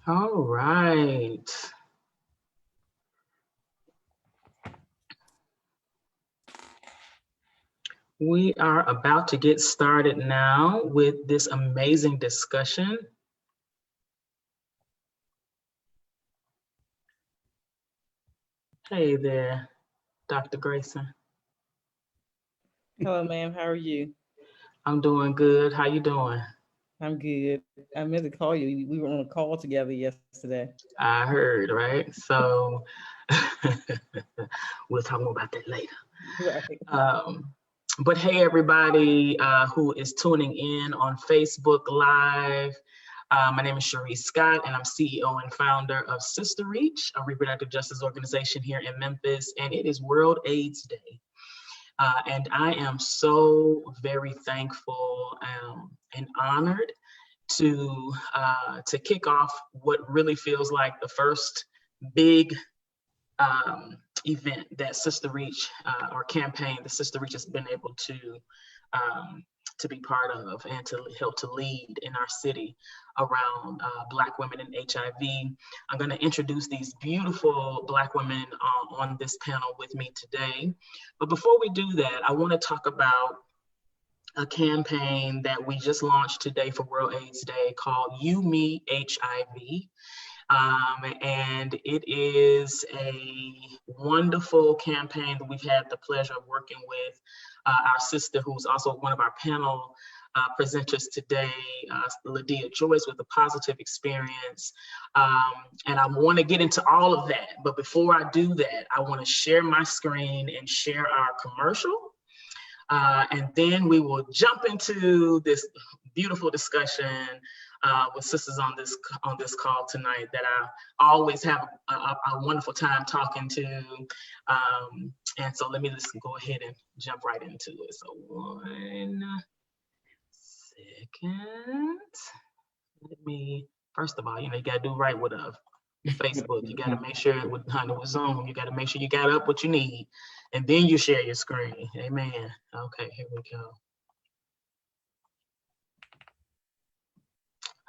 All right. We are about to get started now with this amazing discussion. Hey there, Dr. Grayson. Hello, ma'am. How are you? I'm doing good. How you doing? I'm good. I meant to call you. We were on a call together yesterday. I heard, right? So we'll talk more about that later. Right. Um, but hey, everybody who is tuning in on Facebook Live. My name is Cherise Scott, and I'm CEO and founder of SisterReach, a reproductive justice organization here in Memphis, and it is World AIDS Day. And I am so very thankful and honored to kick off what really feels like the first big event that SisterReach or campaign that SisterReach has been able um, to be part of and to help to lead in our city around Black women and HIV. I'm going to introduce these beautiful Black women on this panel with me today. But before we do that, I want to talk about a campaign that we just launched today for World AIDS Day called You, Me, HIV. And it is a wonderful campaign that we've had the pleasure of working with our sister, who's also one of our panel presenters today, Lydia Joyce, with a positive experience. And I want to get into all of that. But before I do that, I want to share my screen and share our commercial. And then we will jump into this beautiful discussion with sisters on this call tonight that I always have a wonderful time talking to. And so let me just go ahead and jump right into it. So 1 second. Let me, first of all, you got to do right with Facebook. You got to make sure with Zoom, you got to make sure you got up what you need, and then you share your screen. Amen. Okay, here we go.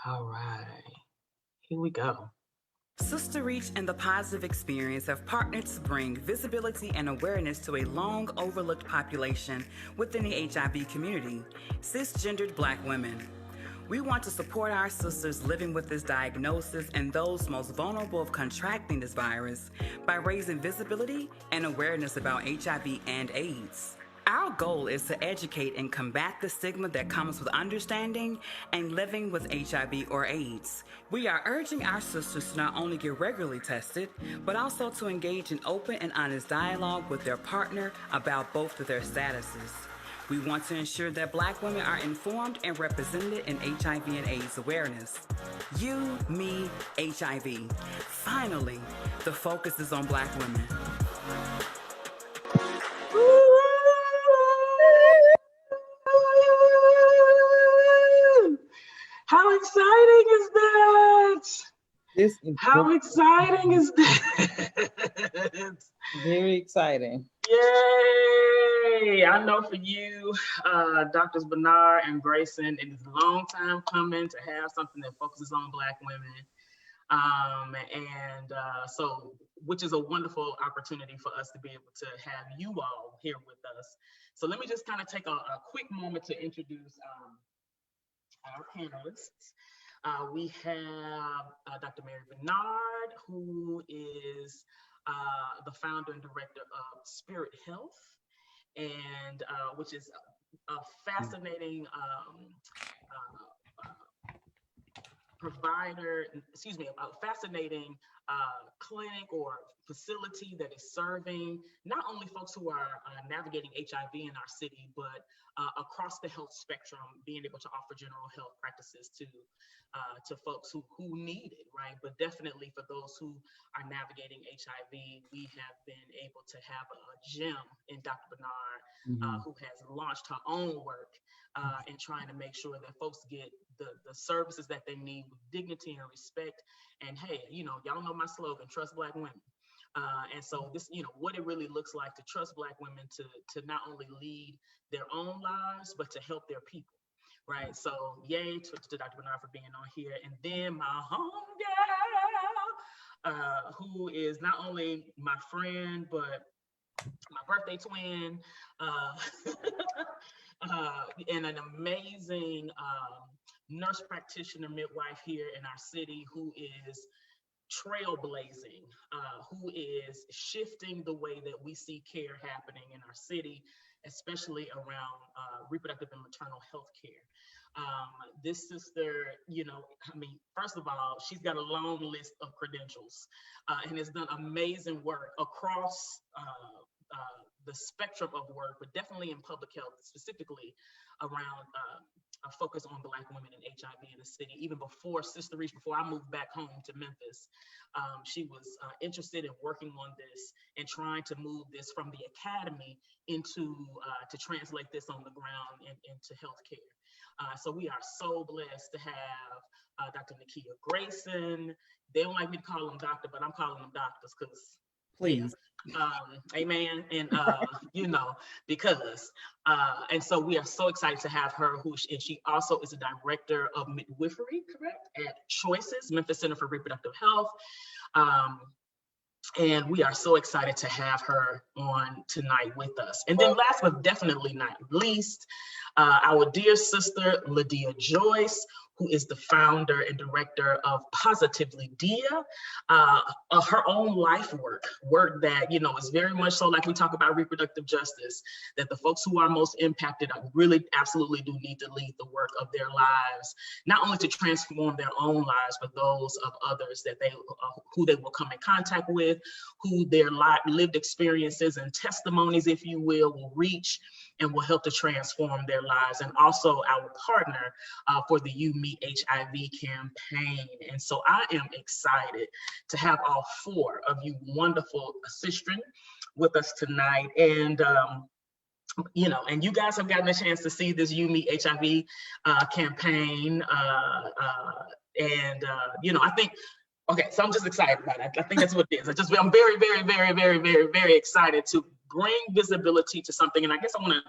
All right, here we go. SisterReach and the Positive Experience have partnered to bring visibility and awareness to a long overlooked population within the HIV community, cisgendered Black women. We want to support our sisters living with this diagnosis and those most vulnerable of contracting this virus by raising visibility and awareness about HIV and AIDS. Our goal is to educate and combat the stigma that comes with understanding and living with HIV or AIDS. We are urging our sisters to not only get regularly tested, but also to engage in open and honest dialogue with their partner about both of their statuses. We want to ensure that Black women are informed and represented in HIV and AIDS awareness. You, me, HIV. Finally, the focus is on Black women. How exciting is that? This is How exciting is that? very exciting. Yay! I know for you, Doctors Bernard and Grayson, it is a long time coming to have something that focuses on Black women. So, which is a wonderful opportunity for us to be able to have you all here with us. So let me just kind of take a quick moment to introduce our panelists. We have Dr. Mary Bernard, who is the founder and director of Spirit Health, and which is a fascinating a fascinating clinic or facility that is serving not only folks who are navigating HIV in our city, but across the health spectrum, being able to offer general health practices to folks who need it, right? But definitely for those who are navigating HIV, we have been able to have a gem in Dr. Bernard, who has launched her own work and trying to make sure that folks get the services that they need with dignity and respect. And hey, y'all know my slogan, trust Black women. And so this, what it really looks like to trust Black women to not only lead their own lives, but to help their people, right? So yay to Dr. Bernard for being on here. And then my home who is not only my friend, but my birthday twin, and an amazing nurse practitioner midwife here in our city who is trailblazing, who is shifting the way that we see care happening in our city, especially around reproductive and maternal health care. This sister, I mean, first of all, she's got a long list of credentials and has done amazing work across the spectrum of work, but definitely in public health, specifically around a focus on Black women and HIV in the city. Even before SisterReach, before I moved back home to Memphis, she was interested in working on this and trying to move this from the academy into to translate this on the ground into healthcare. So we are so blessed to have Dr. Nakia Grayson. They don't like me to call them doctor, but I'm calling them doctors because Please. Amen. And because and so we are so excited to have her, and she also is a director of midwifery, correct, at Choices, Memphis Center for Reproductive Health. And we are so excited to have her on tonight with us. And then last but definitely not least, our dear sister, Lydia Joyce, who is the founder and director of Positively Dia, her own life work that, is very much so, like we talk about reproductive justice, that the folks who are most impacted really absolutely do need to lead the work of their lives, not only to transform their own lives, but those of others that who they will come in contact with, who their lived experiences and testimonies, if you will reach and will help to transform their lives. And also our partner for the You Meet HIV campaign. And so I am excited to have all four of you wonderful sisters with us tonight. And and you guys have gotten a chance to see this You Meet HIV campaign. I think, okay, so I'm just excited about it. I think that's what it is. I'm very, very, very, very, very, very excited to bring visibility to something. And I guess I want to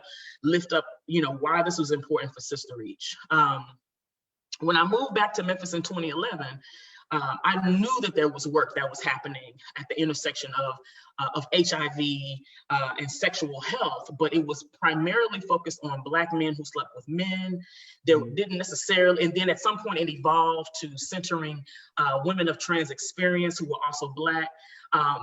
lift up, why this was important for SisterReach. When I moved back to Memphis in 2011, I knew that there was work that was happening at the intersection of HIV and sexual health, but it was primarily focused on Black men who slept with men. There didn't necessarily, and then at some point it evolved to centering women of trans experience who were also Black,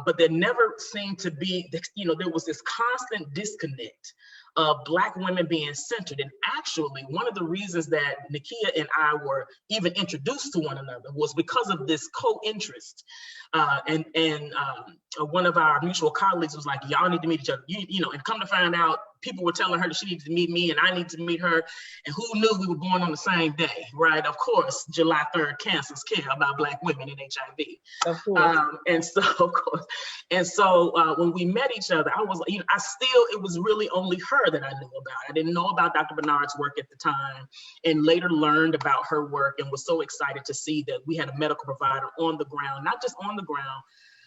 but there never seemed to be, there was this constant disconnect of Black women being centered. And actually, one of the reasons that Nakia and I were even introduced to one another was because of this co-interest. And one of our mutual colleagues was like, y'all need to meet each other, and come to find out, people were telling her that she needed to meet me and I need to meet her. And who knew we were born on the same day, right? Of course, July 3rd, cancers care about Black women and HIV. Of course. And so when we met each other, I was, it was really only her that I knew about. I didn't know about Dr. Bernard's work at the time, and later learned about her work and was so excited to see that we had a medical provider on the ground, not just on the ground,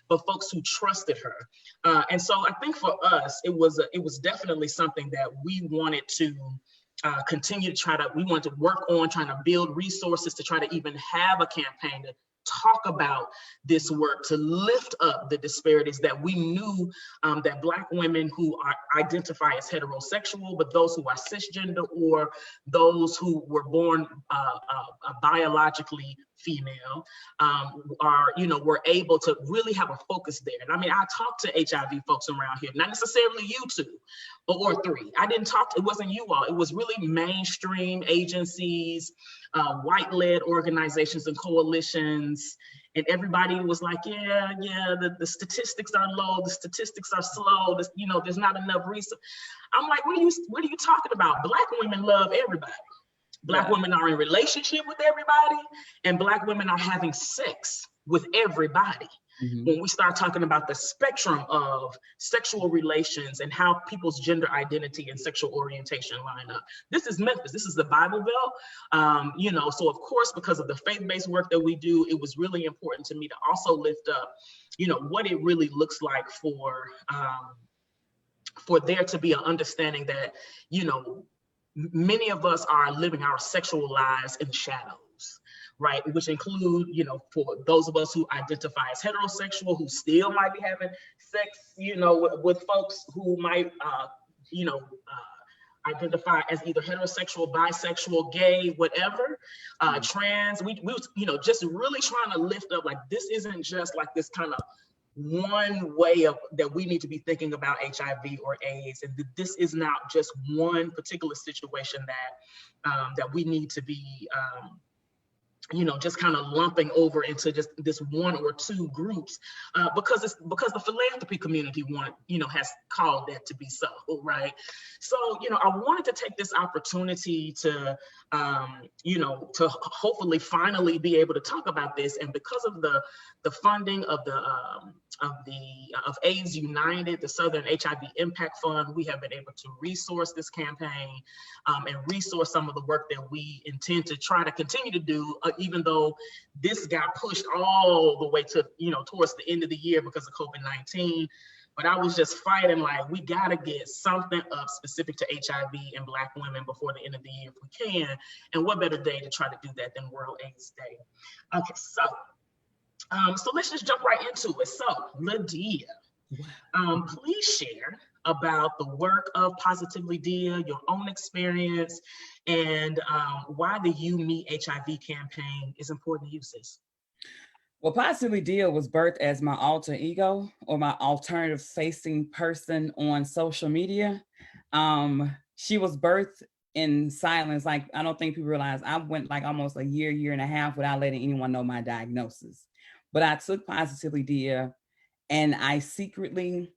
but folks who trusted her. And so I think for us, it was definitely something that we wanted to continue to we wanted to work on, trying to build resources to try to even have a campaign to talk about this work, to lift up the disparities that we knew that Black women who identify as heterosexual, but those who are cisgender or those who were born biologically female were able to really have a focus there. And I mean, I talked to HIV folks around here, not necessarily you two or three. I didn't talk, it wasn't you all. It was really mainstream agencies, white-led organizations and coalitions. And everybody was like, the statistics are low, the statistics are slow, there's not enough research. I'm like, what are you talking about? Black women love everybody. Black women are in relationship with everybody, and Black women are having sex with everybody. Mm-hmm. When we start talking about the spectrum of sexual relations and how people's gender identity and sexual orientation line up. This is Memphis, this is the Bible Belt. So of course, because of the faith-based work that we do, it was really important to me to also lift up, what it really looks like for there to be an understanding that, many of us are living our sexual lives in the shadows. right? Which include, you know, for those of us who identify as heterosexual, who still might be having sex, you know, with folks who might, you know, identify as either heterosexual, bisexual, gay, whatever, trans. We, you know, just really trying to lift up, like, this isn't just like this kind of one way of that we need to be thinking about HIV or AIDS, and this is not just one particular situation that that we need to be you know, just kind of lumping over into just this one or two groups, because the philanthropy community has called that to be so, right? So, you know, I wanted to take this opportunity to, you know, to hopefully finally be able to talk about this. And because of the funding of of AIDS United, the Southern HIV Impact Fund, we have been able to resource this campaign and resource some of the work that we intend to try to continue to do, even though this got pushed all the way to, you know, towards the end of the year because of COVID-19. But I was just fighting, like, we gotta get something up specific to HIV and Black women before the end of the year if we can. And what better day to try to do that than World AIDS Day? Okay, so let's just jump right into it. So, Lydia, please share about the work of Positively Dia, your own experience, and why the You Me HIV campaign is important to you, sis. Well, Positively Dia was birthed as my alter ego, or my alternative facing person on social media. She was birthed in silence. Like, I don't think people realize I went like almost a year and a half without letting anyone know my diagnosis. But I took Positively Dia and I secretly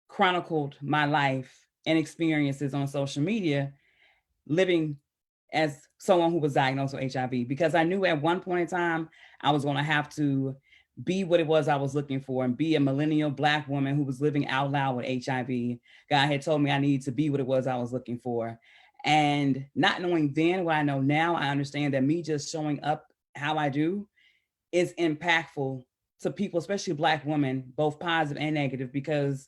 chronicled my life and experiences on social media, living as someone who was diagnosed with HIV, because I knew at one point in time I was going to have to be what it was I was looking for and be a millennial Black woman who was living out loud with HIV. God had told me I needed to be what it was I was looking for. And not knowing then what I know now, I understand that me just showing up how I do is impactful to people, especially Black women, both positive and negative, because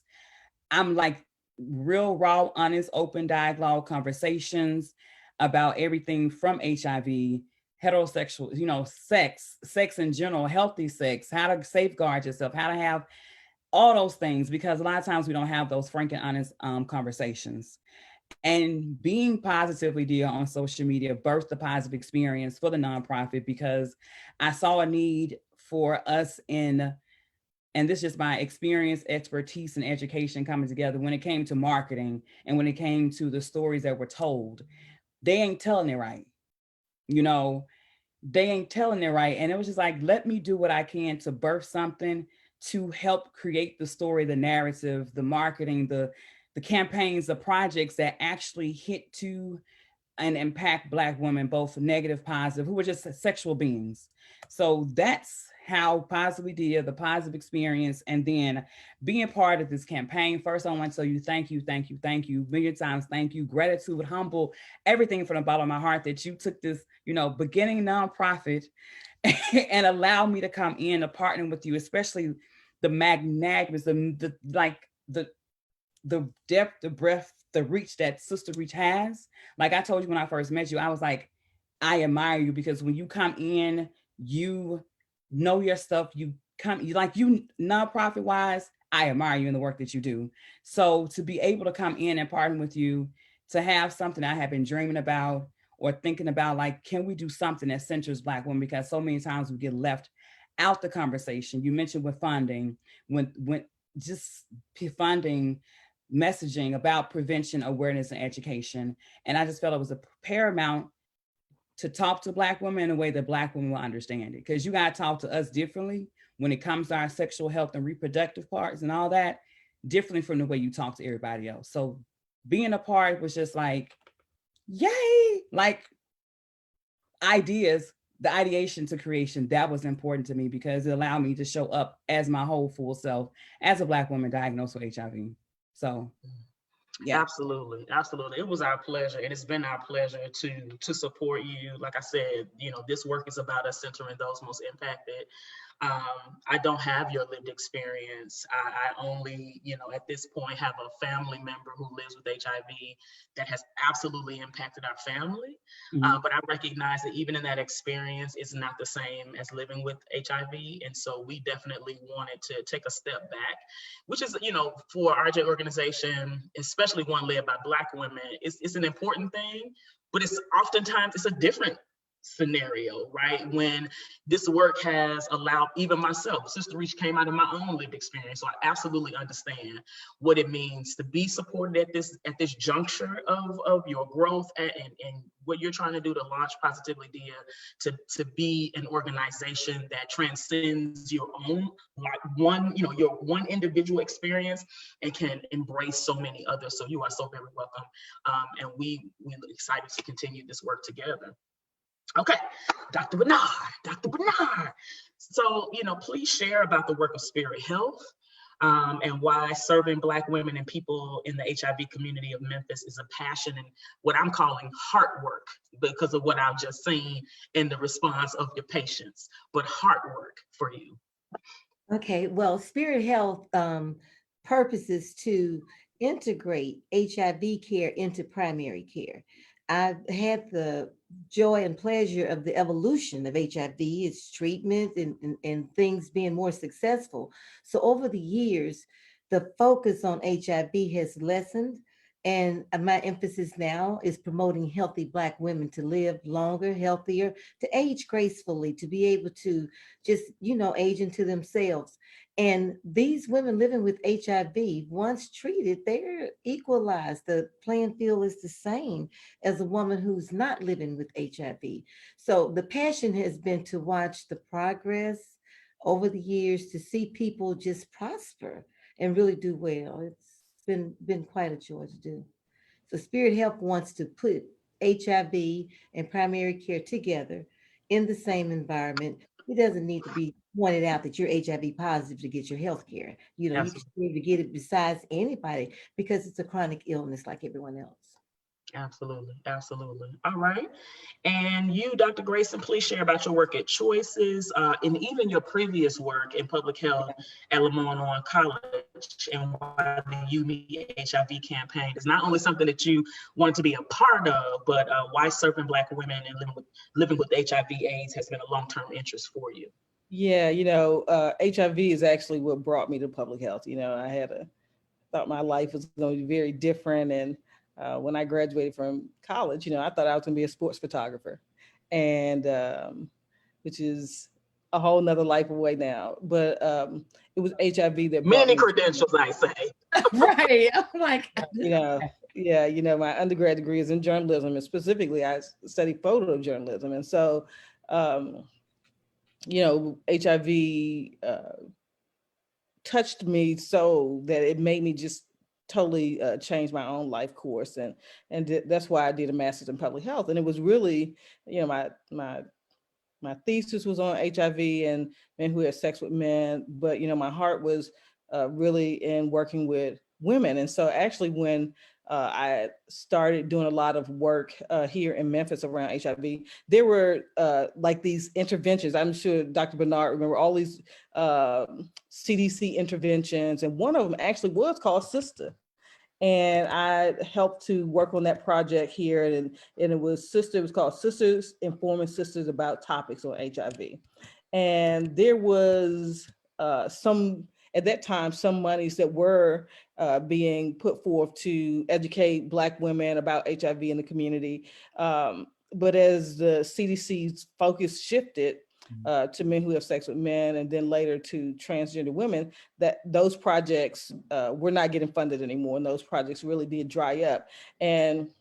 I'm like real, raw, honest, open dialogue conversations about everything from HIV, heterosexual, you know, sex in general, healthy sex, how to safeguard yourself, how to have all those things, because a lot of times we don't have those frank and honest conversations. And being Positively Dia on social media birthed the positive experience for the nonprofit, because I saw a need for us and this is just my experience, expertise, and education coming together when it came to marketing and when it came to the stories that were told. They ain't telling it right. You know, they ain't telling it right. And it was just like, let me do what I can to birth something to help create the story, the narrative, the marketing, the campaigns, the projects that actually hit to and impact Black women, both negative, positive, who were just sexual beings. So that's how Positively Dia, the positive experience, and then being part of this campaign. First, I want to tell you, thank you, million times, thank you, gratitude, humble, everything from the bottom of my heart that you took this, you know, beginning nonprofit and allow me to come in to partner with you, especially the magnanimous, the depth, the breadth, the reach that SisterReach has. Like I told you when I first met you, I was like, I admire you, because when you come in, you know your stuff, you nonprofit wise, I admire you in the work that you do. So to be able to come in and partner with you, to have something I have been dreaming about or thinking about, like, can we do something that centers Black women? Because so many times we get left out the conversation. You mentioned with funding, when just funding, messaging about prevention, awareness, and education. And I just felt it was a paramount to talk to Black women in a way that Black women will understand it. Because you got to talk to us differently when it comes to our sexual health and reproductive parts and all that, differently from the way you talk to everybody else. So being a part was just like, yay, like ideas, the ideation to creation, that was important to me because it allowed me to show up as my whole full self as a Black woman diagnosed with HIV. So yeah. Absolutely. It was our pleasure, and it's been our pleasure to support you. Like I said, you know, this work is about us centering those most impacted. I don't have your lived experience. I only, at this point have a family member who lives with HIV that has absolutely impacted our family. But I recognize that even in that experience, it's not the same as living with HIV. And so we definitely wanted to take a step back, which is, for our organization, especially one led by Black women, it's an important thing, but it's oftentimes it's a different scenario, right? When this work has allowed even myself, SisterReach came out of my own lived experience. So I absolutely understand what it means to be supported at this juncture of your growth and what you're trying to do to launch Positively Dia, to be an organization that transcends your own, your one individual experience and can embrace so many others. So you are so very welcome. And we're excited to continue this work together. Okay, Dr. Bernard. So, please share about the work of Spirit Health and why serving Black women and people in the HIV community of Memphis is a passion and what I'm calling heart work because of what I've just seen in the response of your patients, but heart work for you. Okay, well, Spirit Health purpose is to integrate HIV care into primary care. I've had the joy and pleasure of the evolution of HIV, its treatment and things being more successful. So over the years, the focus on HIV has lessened. And my emphasis now is promoting healthy Black women to live longer, healthier, to age gracefully, to be able to just, age into themselves. And these women living with HIV, once treated, they're equalized. The playing field is the same as a woman who's not living with HIV. So the passion has been to watch the progress over the years, to see people just prosper and really do well. It's been quite a joy to do. So Spirit Health wants to put HIV and primary care together in the same environment. It doesn't need to be pointed out that you're HIV positive to get your health care. You can be able to get it besides anybody because it's a chronic illness like everyone else. Absolutely. All right. And you, Dr. Grayson, please share about your work at Choices and even your previous work in public health at Lamont College and why the You Me HIV campaign is not only something that you wanted to be a part of, but why serving Black women and living with HIV/AIDS has been a long-term interest for you. Yeah, HIV is actually what brought me to public health. Thought my life was going to be very different. And when I graduated from college, I thought I was going to be a sports photographer, and which is a whole nother life away now. But it was HIV that many credentials, I say. Right. I'm like, my undergrad degree is in journalism, and specifically I studied photojournalism. And so, HIV touched me so that it made me just totally change my own life course, and that's why I did a master's in public health. And it was really, my thesis was on HIV and men who had sex with men, but my heart was really in working with women. And so actually when I started doing a lot of work here in Memphis around HIV, there were like these interventions. I'm sure Dr. Bernard remember all these CDC interventions, and one of them actually was called Sister. And I helped to work on that project here, and it was called Sisters Informing Sisters About Topics on HIV. And there was at that time, some monies that were being put forth to educate Black women about HIV in the community. But as the CDC's focus shifted to men who have sex with men, and then later to transgender women, that those projects were not getting funded anymore. And those projects really did dry up. And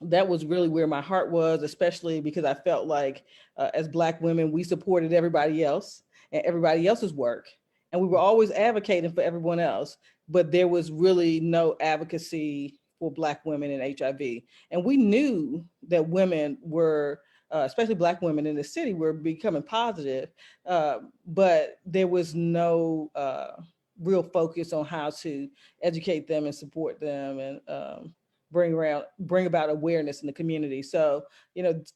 that was really where my heart was, especially because I felt like as Black women, we supported everybody else and everybody else's work. And we were always advocating for everyone else, but there was really no advocacy for Black women in HIV. And we knew that women were, especially Black women in the city, were becoming positive, but there was no real focus on how to educate them and support them and bring about awareness in the community. So,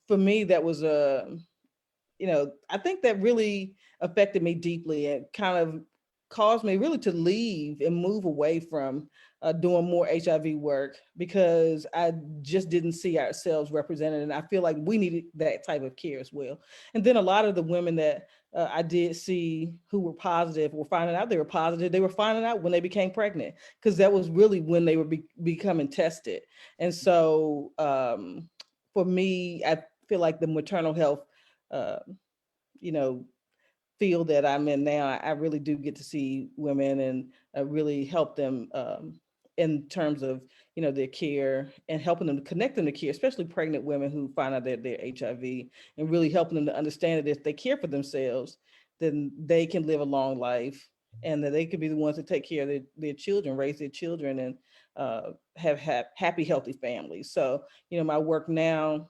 for me, that was I think that really affected me deeply and kind of caused me really to leave and move away from doing more HIV work, because I just didn't see ourselves represented. And I feel like we needed that type of care as well. And then a lot of the women that I did see who were positive were finding out they were positive. They were finding out when they became pregnant, because that was really when they were becoming tested. And so for me, I feel like the maternal health, you know, field that I'm in now, I really do get to see women and really help them in terms of, you know, their care and helping them to connect them to care, especially pregnant women who find out that they're HIV, and really helping them to understand that if they care for themselves, then they can live a long life, and that they could be the ones to take care of their children, raise their children, and have happy, healthy families. So, you know, my work now,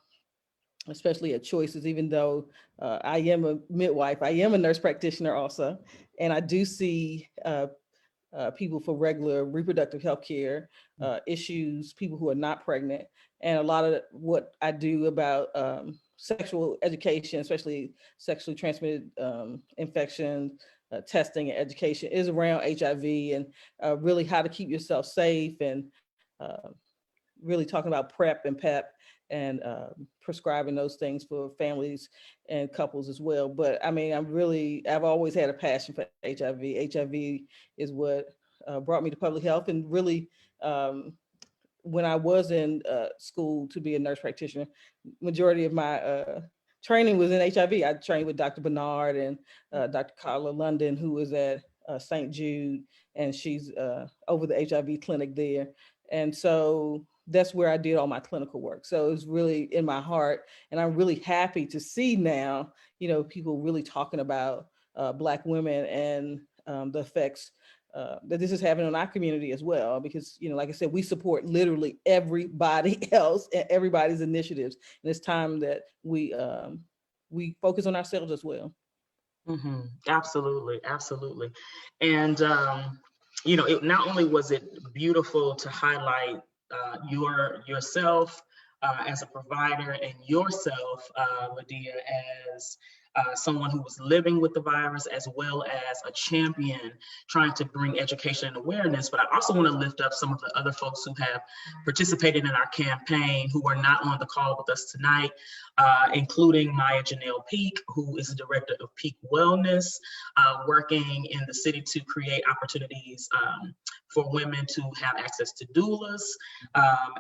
especially at Choices, even though I am a midwife, I am a nurse practitioner also, and I do see people for regular reproductive health care issues, people who are not pregnant. And a lot of what I do about sexual education, especially sexually transmitted infections, testing and education, is around HIV, and really how to keep yourself safe, and really talking about PrEP and PEP, and prescribing those things for families and couples as well. But I mean, I've always had a passion for HIV. HIV is what brought me to public health. And really, when I was in school to be a nurse practitioner, majority of my training was in HIV. I trained with Dr. Bernard and Dr. Carla London, who was at St. Jude, and she's over the HIV clinic there. And so that's where I did all my clinical work. So it was really in my heart, and I'm really happy to see now, you know, people really talking about Black women and the effects that this is having on our community as well. Because, you know, like I said, we support literally everybody else and everybody's initiatives, and it's time that we focus on ourselves as well. Mm-hmm. Absolutely, absolutely. And you know, not only was it beautiful to highlight yourself as a provider, and yourself, Medea, as someone who was living with the virus, as well as a champion trying to bring education and awareness. But I also want to lift up some of the other folks who have participated in our campaign, who are not on the call with us tonight, including Maya Janelle Peak, who is the director of Peak Wellness, working in the city to create opportunities for women to have access to doulas.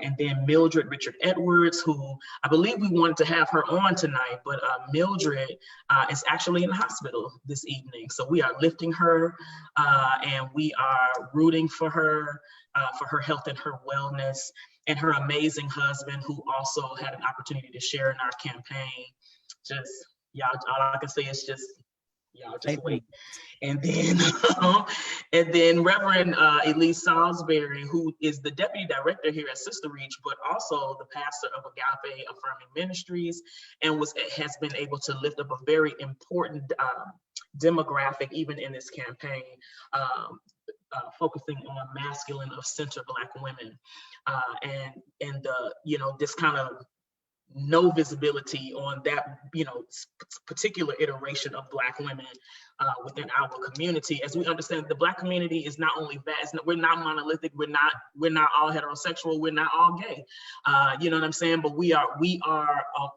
And then Mildred Richard Edwards, who I believe we wanted to have her on tonight, but Mildred is actually in the hospital this evening. So we are lifting her and we are rooting for her health and her wellness, and her amazing husband, who also had an opportunity to share in our campaign. Just, y'all, all I can say is just, y'all just wait. And then Reverend Elise Salisbury, who is the deputy director here at SisterReach, but also the pastor of Agape Affirming Ministries, and has been able to lift up a very important demographic even in this campaign, focusing on masculine of center Black women, and the, you know, this kind of no visibility on that, you know, particular iteration of Black women within our community. As we understand, the Black community is not only vast, we're not monolithic, we're not all heterosexual, we're not all gay, you know what I'm saying? But we are a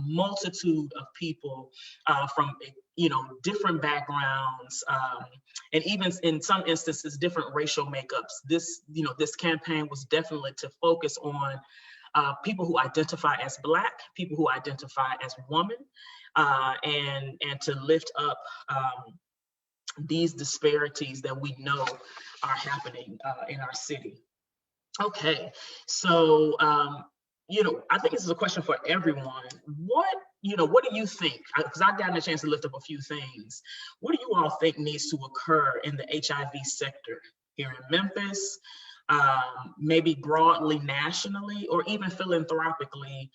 multitude of people from, you know, different backgrounds, and even in some instances, different racial makeups. This, you know, this campaign was definitely to focus on people who identify as Black, people who identify as woman, and to lift up these disparities that we know are happening in our city. Okay, so you know, I think this is a question for everyone. What do you think? Because I've gotten a chance to lift up a few things. What do you all think needs to occur in the HIV sector here in Memphis, maybe broadly nationally, or even philanthropically,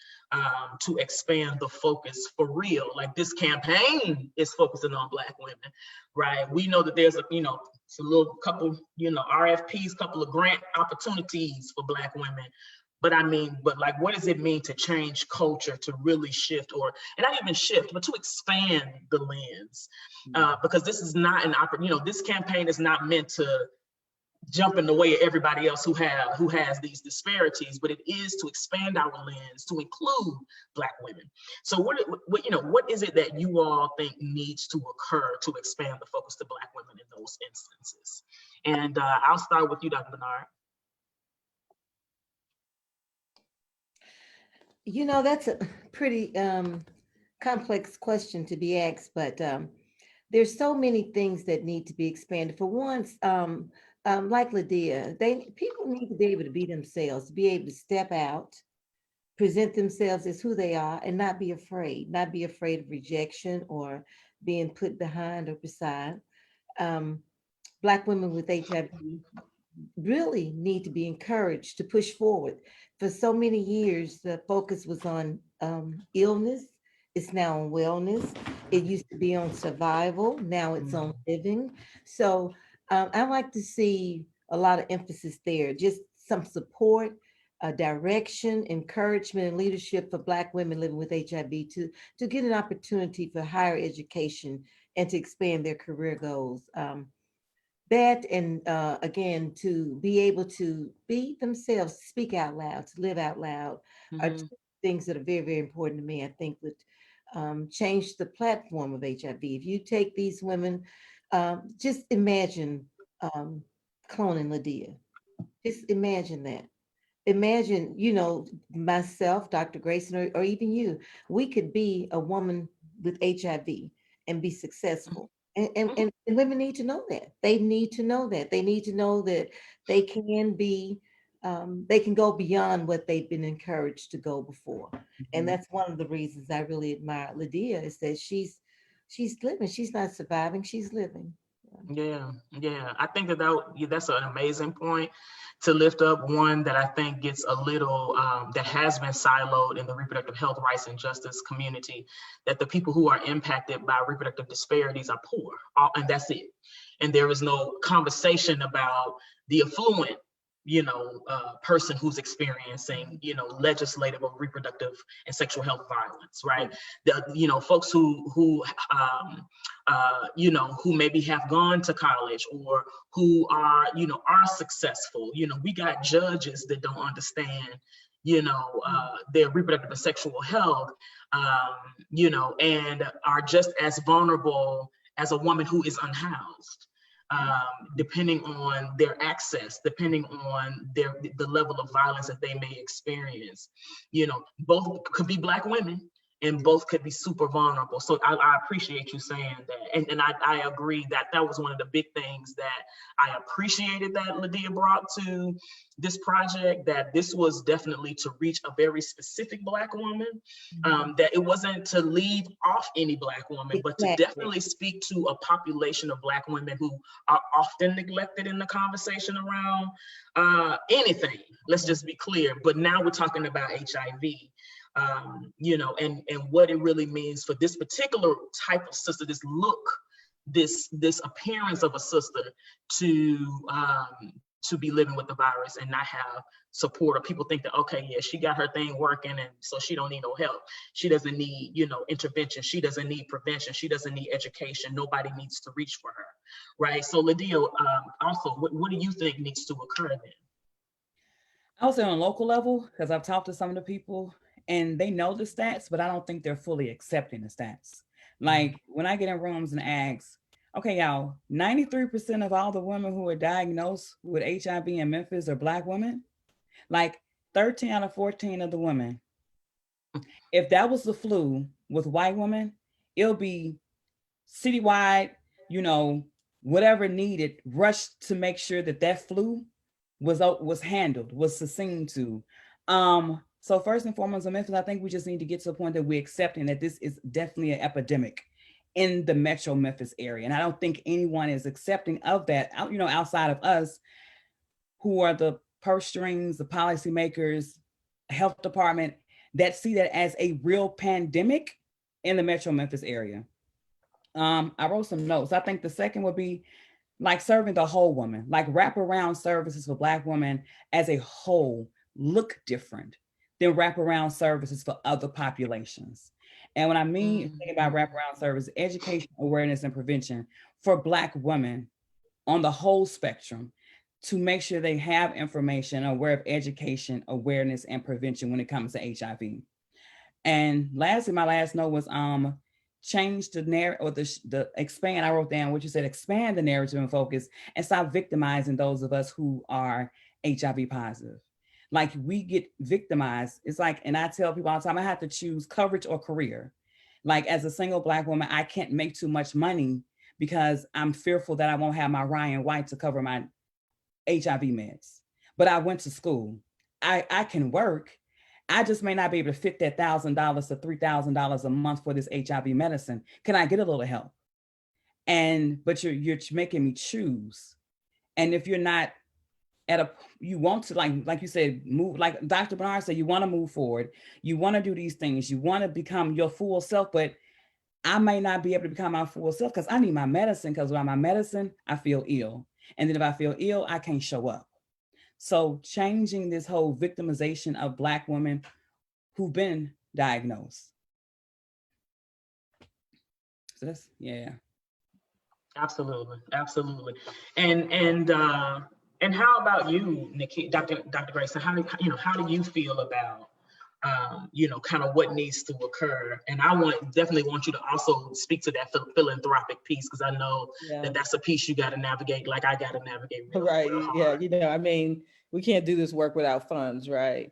to expand the focus for real? Like, this campaign is focusing on Black women, right? We know that there's it's a little couple, RFPs, couple of grant opportunities for Black women, But I mean, but like, what does it mean to change culture, to really shift, and not even shift, but to expand the lens? Because this is not this campaign is not meant to jump in the way of everybody else who has these disparities, but it is to expand our lens to include Black women. So what is it that you all think needs to occur to expand the focus to Black women in those instances? And I'll start with you, Dr. Bernard. That's a pretty complex question to be asked, but there's so many things that need to be expanded. For once, like Lydia, people need to be able to be themselves, be able to step out, present themselves as who they are, and not be afraid of rejection or being put behind or beside. Black women with HIV really need to be encouraged to push forward. For so many years, the focus was on illness. It's now on wellness. It used to be on survival. Now it's on living. So I like to see a lot of emphasis there, just some support, direction, encouragement, and leadership for Black women living with HIV to get an opportunity for higher education and to expand their career goals. That and again, to be able to be themselves, speak out loud, to live out loud, are two things that are very, very important to me. I think would change the platform of HIV. If you take these women, just imagine cloning Lydia. Just imagine that. Imagine, myself, Dr. Grayson, or even you, we could be a woman with HIV and be successful. And women need to know that. They need to know that. They need to know that they can be, they can go beyond what they've been encouraged to go before. And that's one of the reasons I really admire Lydia, is that she's living. She's not surviving, she's living. Yeah. I think that's an amazing point to lift up. One that I think gets a little, that has been siloed in the reproductive health rights and justice community, that the people who are impacted by reproductive disparities are poor, and that's it. And there is no conversation about the affluent person who's experiencing, legislative or reproductive and sexual health violence, right? The, folks who maybe have gone to college or who are successful. We got judges that don't understand, their reproductive and sexual health, and are just as vulnerable as a woman who is unhoused. Depending on their access, depending on the level of violence that they may experience. Both could be Black women and both could be super vulnerable. So I appreciate you saying that. And I agree that was one of the big things that I appreciated that Lydia brought to this project, that this was definitely to reach a very specific Black woman, that it wasn't to leave off any Black woman, but to definitely speak to a population of Black women who are often neglected in the conversation around anything. Let's just be clear. But now we're talking about HIV. And what it really means for this particular type of sister, this look, this appearance of a sister to be living with the virus and not have support, or people think that, okay, yeah, she got her thing working and so she don't need no help. She doesn't need, intervention. She doesn't need prevention. She doesn't need education. Nobody needs to reach for her, right? So Lydia, also, what do you think needs to occur then? I would say on a local level, because I've talked to some of the people and they know the stats, but I don't think they're fully accepting the stats. Like when I get in rooms and ask, okay, y'all, 93% of all the women who are diagnosed with HIV in Memphis are Black women. Like 13 out of 14 of the women. If that was the flu with white women, it'll be citywide, whatever needed, rushed to make sure that flu was handled, was succumbed to. So first and foremost in Memphis, I think we just need to get to a point that we're accepting that this is definitely an epidemic in the Metro Memphis area. And I don't think anyone is accepting of that, outside of us, who are the purse strings, the policymakers, health department, that see that as a real pandemic in the Metro Memphis area. I wrote some notes. I think the second would be like serving the whole woman, like wraparound services for Black women as a whole, look different than wraparound services for other populations. And when I mean think about wraparound service, education, awareness, and prevention for Black women on the whole spectrum, to make sure they have information, aware of education, awareness, and prevention when it comes to HIV. And lastly, my last note was change the narrative, or the expand. I wrote down what you said: expand the narrative and focus, and stop victimizing those of us who are HIV positive. Like, we get victimized. It's like, and I tell people all the time, I have to choose coverage or career. Like, as a single Black woman, I can't make too much money because I'm fearful that I won't have my Ryan White to cover my HIV meds. But I went to school. I can work. I just may not be able to fit that $1,000 to $3,000 a month for this HIV medicine. Can I get a little help? But you're making me choose. And if you're not you want to, like you said, move, like Dr. Bernard said, you want to move forward. You want to do these things. You want to become your full self, but I may not be able to become my full self because I need my medicine, because without my medicine, I feel ill. And then if I feel ill, I can't show up. So changing this whole victimization of Black women who've been diagnosed. So that's, yeah. Absolutely, absolutely. And how about you, Nikki, Dr. Grayson? How do you feel about kind of what needs to occur? And I definitely want you to also speak to that philanthropic piece, because I know that's a piece you got to navigate, like I got to navigate. Right. Yeah. I mean, we can't do this work without funds, right?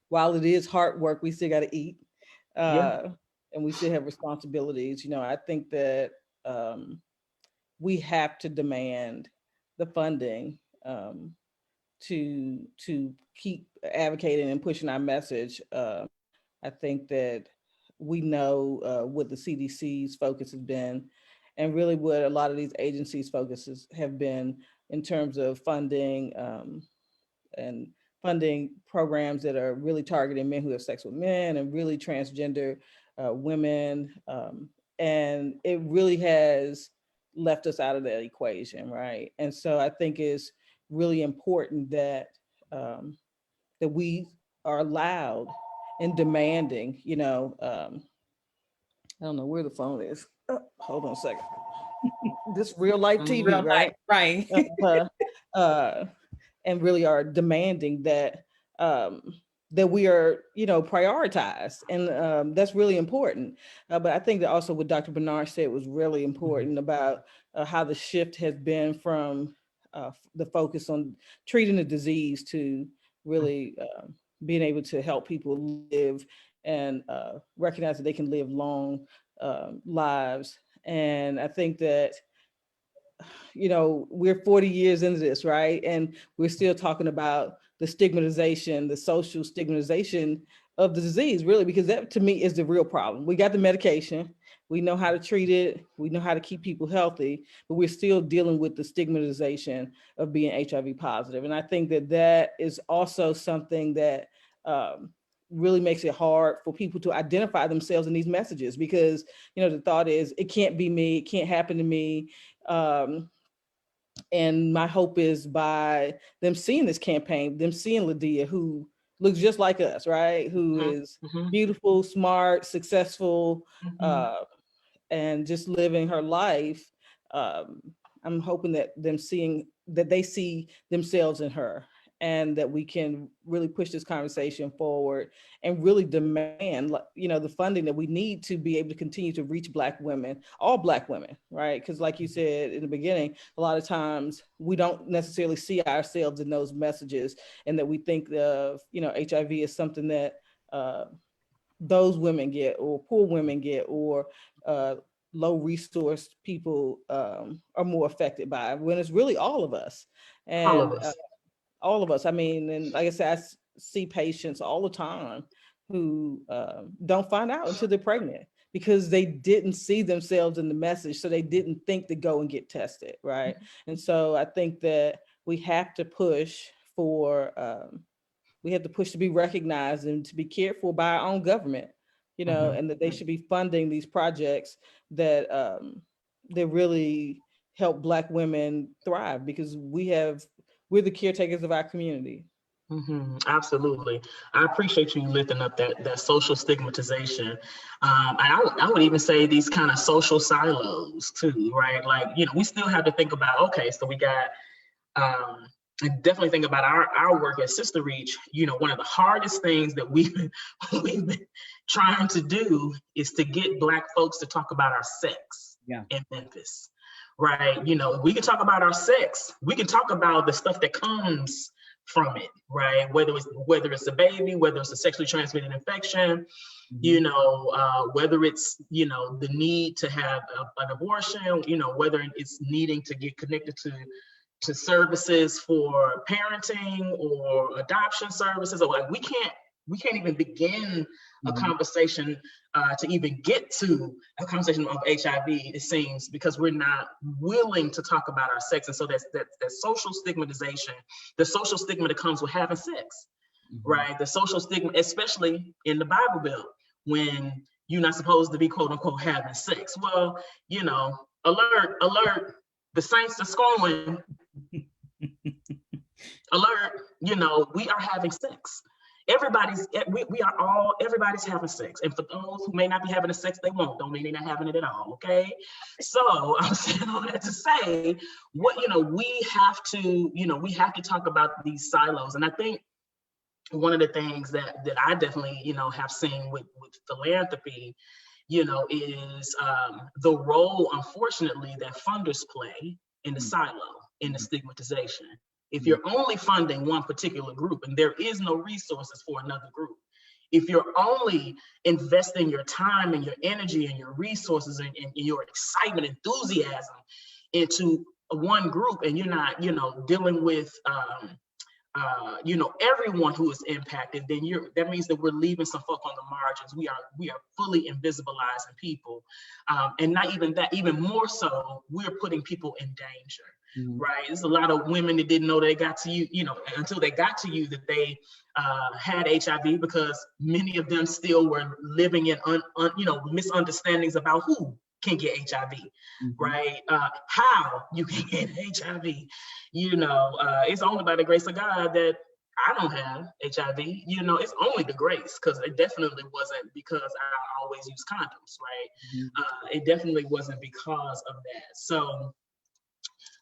While it is hard work, we still got to eat, and we still have responsibilities. I think that we have to demand the funding to keep advocating and pushing our message. I think that we know what the CDC's focus has been, and really what a lot of these agencies' focuses have been in terms of funding and funding programs that are really targeting men who have sex with men and really transgender women. And it really has left us out of that equation, right? And so I think it's really important that that we are loud and demanding, I don't know where the phone is. Oh, hold on a second. This real life TV, real right? Life, right. And really are demanding that that we are, prioritized, and that's really important. But I think that also what Dr. Bernard said was really important about how the shift has been from the focus on treating the disease to really being able to help people live and recognize that they can live long lives. And I think that we're 40 years into this, right? And we're still talking about the stigmatization, the social stigmatization of the disease, really, because that to me is the real problem. We got the medication, we know how to treat it, we know how to keep people healthy, but we're still dealing with the stigmatization of being HIV positive. And I think that that is also something that really makes it hard for people to identify themselves in these messages, because the thought is, it can't be me, it can't happen to me. And my hope is, by them seeing this campaign, them seeing Lydia, who looks just like us, right? Who is beautiful, smart, successful, and just living her life. I'm hoping that they see themselves in her, and that we can really push this conversation forward and really demand, the funding that we need to be able to continue to reach Black women, all Black women, right? Because like you said in the beginning, a lot of times we don't necessarily see ourselves in those messages, and that we think of, HIV is something that those women get, or poor women get, or low resource people are more affected by, when it's really all of us. And all of us. I mean, and like I said, I see patients all the time who don't find out until they're pregnant, because they didn't see themselves in the message. So they didn't think to go and get tested, right? And so I think that we have to push to be recognized and to be cared for by our own government, and that they should be funding these projects that that really help Black women thrive, because we're the caretakers of our community. Absolutely. I appreciate you lifting up that social stigmatization. And I would even say these kind of social silos too, right? Like, we still have to think about, okay, so we got, and definitely think about our work at SisterReach. One of the hardest things that we've been trying to do is to get Black folks to talk about our sex in Memphis, right? We can talk about our sex. We can talk about the stuff that comes from it, right? Whether it's a baby, whether it's a sexually transmitted infection, whether it's the need to have an abortion, whether it's needing to get connected to services for parenting or adoption services, or like we can't even begin a conversation to even get to a conversation of HIV, it seems, because we're not willing to talk about our sex. And so that's that social stigmatization, the social stigma that comes with having sex, right? The social stigma, especially in the Bible Belt, when you're not supposed to be quote unquote having sex. Well, alert, the saints are scorned. Alert, we are having sex. Everybody's having sex. And for those who may not be having the sex they want, don't mean they're not having it at all, okay? So I'm saying all that to say, we have to talk about these silos. And I think one of the things that I definitely, have seen with philanthropy, is the role, unfortunately, that funders play in the silo, in the stigmatization. If you're only funding one particular group and there is no resources for another group, if you're only investing your time and your energy and your resources and your excitement, enthusiasm into one group, and you're not, dealing with, everyone who is impacted, then that means that we're leaving some folk on the margins. We are fully invisibilizing people, and not even that. Even more so, we're putting people in danger. Right. There's a lot of women that didn't know they got to you, until they got to you, that they had HIV, because many of them still were living in misunderstandings about who can get HIV, right? How you can get HIV. It's only by the grace of God that I don't have HIV. It's only the grace, because it definitely wasn't because I always use condoms, right? It definitely wasn't because of that. So,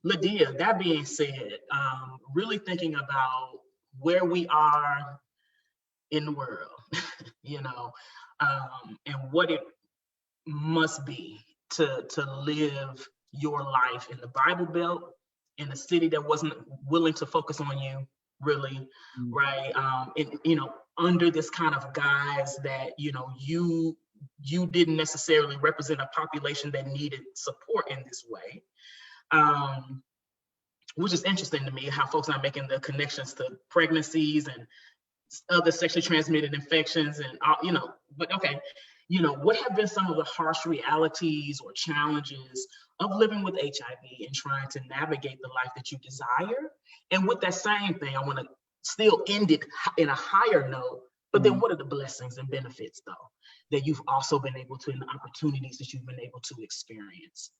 Lydia, that being said, really thinking about where we are in the world, and what it must be to live your life in the Bible Belt, in a city that wasn't willing to focus on you, really, right? Under this kind of guise that, you didn't necessarily represent a population that needed support in this way. Which is interesting to me, how folks are making the connections to pregnancies and other sexually transmitted infections and, but okay, what have been some of the harsh realities or challenges of living with HIV and trying to navigate the life that you desire? And with that same thing, I want to still end it in a higher note, but then what are the blessings and benefits, though, that you've also been able to, and the opportunities that you've been able to experience?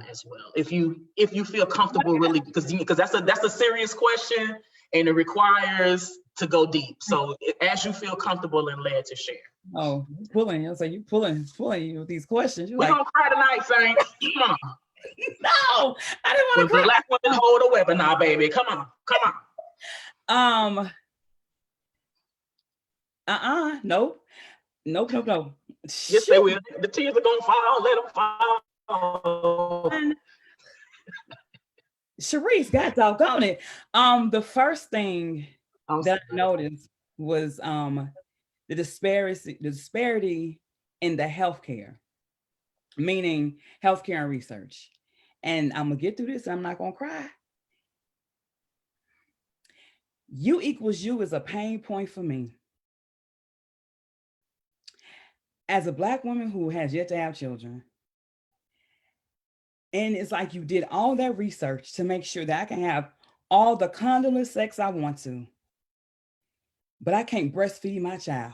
As well, if you feel comfortable, really, because that's a serious question and it requires to go deep. So as you feel comfortable and led to share. Oh, pulling! I was like, you pulling you with these questions. We're gonna cry tonight, Saint. Come on. No, I didn't want to cry. Black women hold a weapon now, baby. Come on. Nope. Yes, they will. The tears are gonna fall. Let them fall. Sharice, God doggone it. The first thing that I noticed was the disparity in the healthcare, meaning healthcare and research. And I'm gonna get through this, I'm not gonna cry. U equals U is a pain point for me. As a Black woman who has yet to have children, and it's like you did all that research to make sure that I can have all the condomless sex I want to, but I can't breastfeed my child.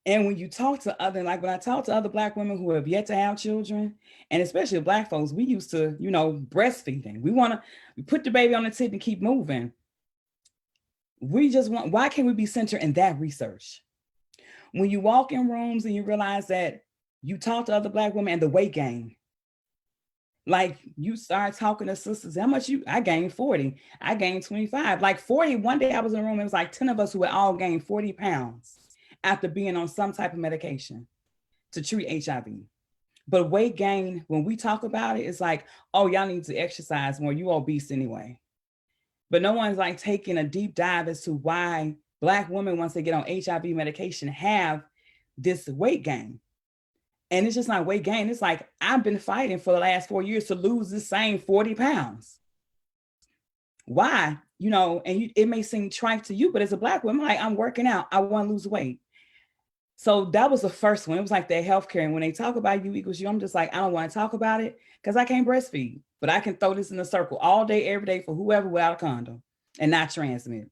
And when you talk to when I talk to other Black women who have yet to have children, and especially Black folks, we used to, breastfeeding. We want to put the baby on the tip and keep moving. why can't we be centered in that research? When you walk in rooms and you realize that you talk to other Black women and the weight gain, like you start talking to sisters, how much I gained 40, I gained 25, like 40. One day I was in a room, it was like 10 of us who had all gained 40 pounds after being on some type of medication to treat HIV. But weight gain, when we talk about it, it's like, oh, y'all need to exercise more, you obese anyway. But no one's like taking a deep dive as to why Black women, once they get on HIV medication, have this weight gain. And it's just not weight gain. It's like, I've been fighting for the last 4 years to lose the same 40 pounds. Why? And it may seem trite to you, but as a Black woman, like, I'm working out, I want to lose weight. So that was the first one. It was like their healthcare. And when they talk about U equals U, I'm just like, I don't want to talk about it because I can't breastfeed, but I can throw this in a circle all day, every day for whoever without a condom and not transmit.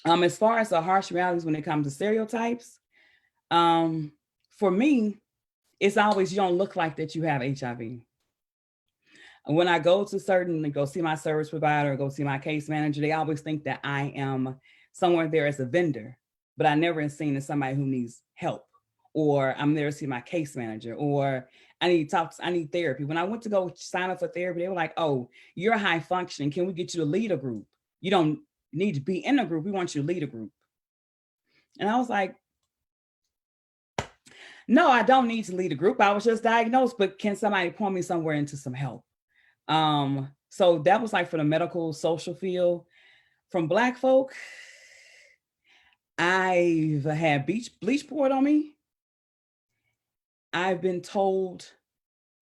As far as the harsh realities when it comes to stereotypes, for me, it's always, you don't look like that you have HIV. When I go see my service provider or go see my case manager, they always think that I am somewhere there as a vendor, but I never am seen as somebody who needs help, or I'm there to see my case manager, or I need therapy. When I went to go sign up for therapy, they were like, oh, you're high functioning. Can we get you to lead a group? You don't need to be in a group. We want you to lead a group. And I was like, no, I don't need to lead a group. I was just diagnosed, but can somebody point me somewhere into some help? So that was like for the medical social field. From Black folk, I've had bleach poured on me. I've been told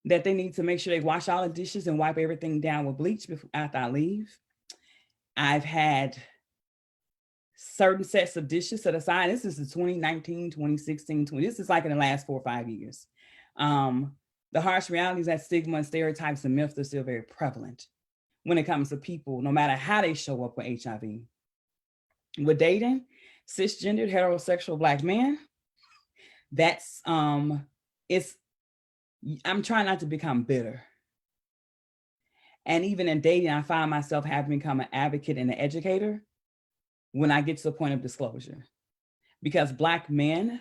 that they need to make sure they wash all the dishes and wipe everything down with bleach after I leave. I've had certain sets of dishes set aside. This is the 2019, 2016, this is like in the last 4 or 5 years. The harsh realities that stigma and stereotypes and myths are still very prevalent when it comes to people, no matter how they show up with HIV. With dating, cisgendered, heterosexual Black men, that's, I'm trying not to become bitter. And even in dating, I find myself having become an advocate and an educator when I get to the point of disclosure. Because Black men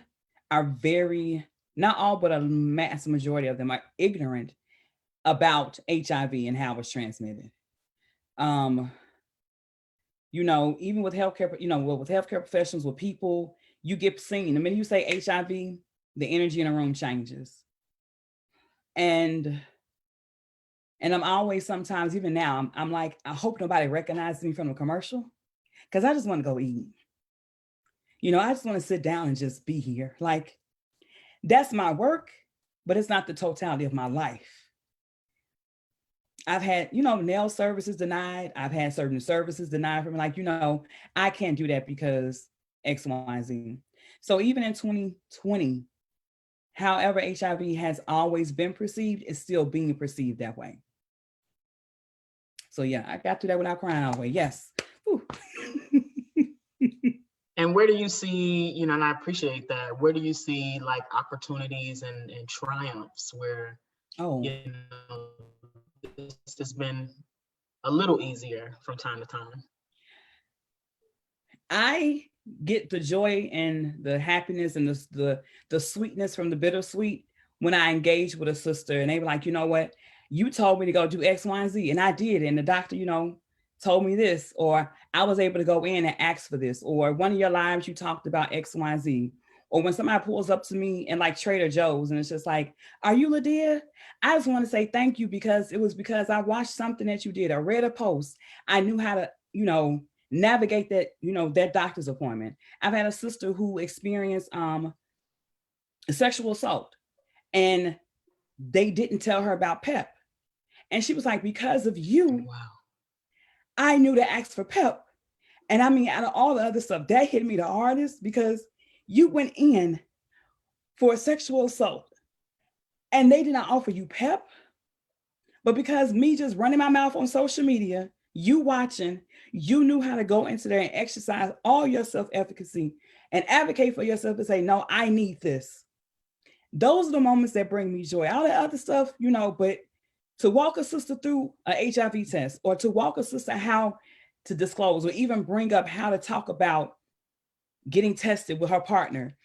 are very, not all, but a mass majority of them are ignorant about HIV and how it's transmitted. Even with healthcare, with healthcare professionals, with people, you get seen. The minute you say HIV, the energy in the room changes. And I'm always, sometimes, even now, I'm like, I hope nobody recognizes me from the commercial, because I just want to go eat. I just want to sit down and just be here. Like, that's my work, but it's not the totality of my life. I've had, nail services denied. I've had certain services denied from me. Like, I can't do that because X, Y, Z. So even in 2020, however HIV has always been perceived, it's still being perceived that way. So yeah, I got through that without crying all the way. Yes. And where do you see, and I appreciate that, where do you see like opportunities and triumphs where, this has been a little easier from time to time? I get the joy and the happiness and the sweetness from the bittersweet when I engage with a sister and they were like, you know what, you told me to go do X, Y, and Z, and I did. And the doctor, told me this, or I was able to go in and ask for this, or one of your lives you talked about X, Y, and Z. Or when somebody pulls up to me in like Trader Joe's and it's just like, are you Lydia? I just want to say thank you because I watched something that you did. I read a post. I knew how to, navigate that, that doctor's appointment. I've had a sister who experienced sexual assault and they didn't tell her about PEP. And she was like, because of you, wow, I knew to ask for PEP. And I mean, out of all the other stuff, that hit me the hardest because you went in for a sexual assault and they did not offer you PEP. But because me just running my mouth on social media, you watching, you knew how to go into there and exercise all your self-efficacy and advocate for yourself and say, no, I need this. Those are the moments that bring me joy. All the other stuff, but to walk a sister through an HIV test or to walk a sister how to disclose or even bring up how to talk about getting tested with her partner,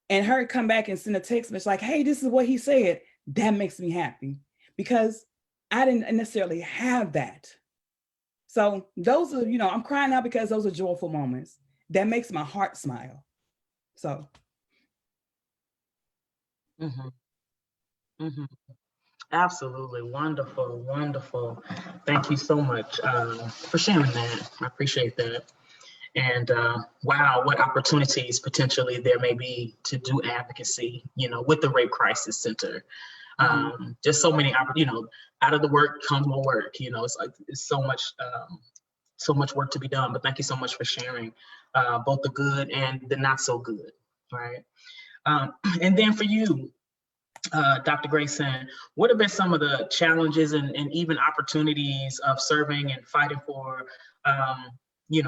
and her come back and send a text message like, hey, this is what he said, that makes me happy because I didn't necessarily have that. So those are, I'm crying out because those are joyful moments. That makes my heart smile. So. Mm-hmm. Mm-hmm. Absolutely. Wonderful. Wonderful. Thank you so much for sharing that. I appreciate that. And wow, what opportunities potentially there may be to do advocacy, with the Rape Crisis Center. Just so many, out of the work comes more work. It's like it's so much work to be done. But thank you so much for sharing both the good and the not so good, right? And then for you, Dr. Grayson, what have been some of the challenges and even opportunities of serving and fighting for,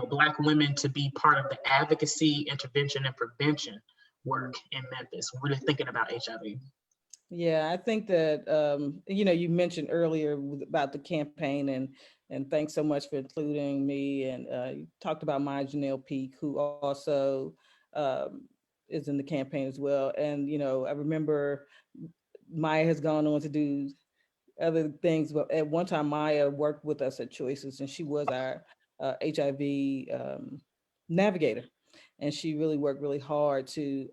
Black women to be part of the advocacy, intervention, and prevention work in Memphis, really thinking about HIV? Yeah, I think that, you mentioned earlier about the campaign, and thanks so much for including me. And you talked about Maya Janelle Peak, who also is in the campaign as well. And, I remember Maya has gone on to do other things, but at one time Maya worked with us at Choices, and she was our HIV navigator. And she really worked really hard to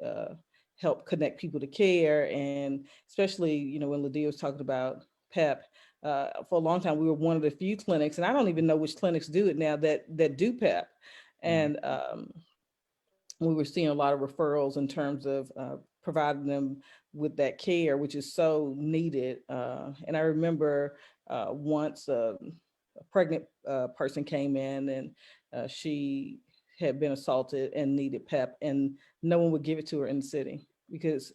help connect people to care. And especially, when Lydia was talking about PEP, for a long time, we were one of the few clinics, and I don't even know which clinics do it now that do PEP. And we were seeing a lot of referrals in terms of providing them with that care, which is so needed. And I remember once a pregnant person came in, and she had been assaulted and needed PEP, and no one would give it to her in the city because